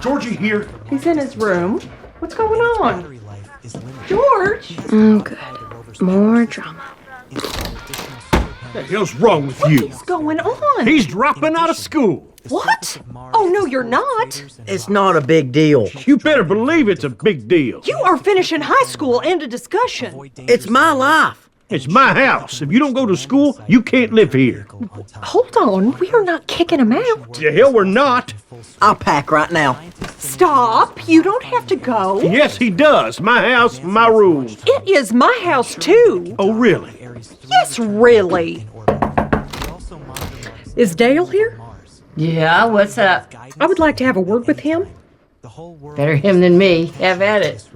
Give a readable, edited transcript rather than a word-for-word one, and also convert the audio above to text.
Georgie here. He's in his room. What's going on? George! Oh, good. More drama. What the hell's wrong with you? What's going on? He's dropping out of school. What? Oh, no, you're not. It's not a big deal. You better believe it's a big deal. You are finishing high school. End of discussion. It's my life. It's my house. If you don't go to school, you can't live here. Hold on. We are not kicking him out. The hell we're not. I'll pack right now. Stop. You don't have to go. Yes, he does. My house, my rules. It is my house, too. Oh, really? Yes, really. Is Dale here? Yeah, what's up? I would like to have a word with him. Better him than me. Have at it.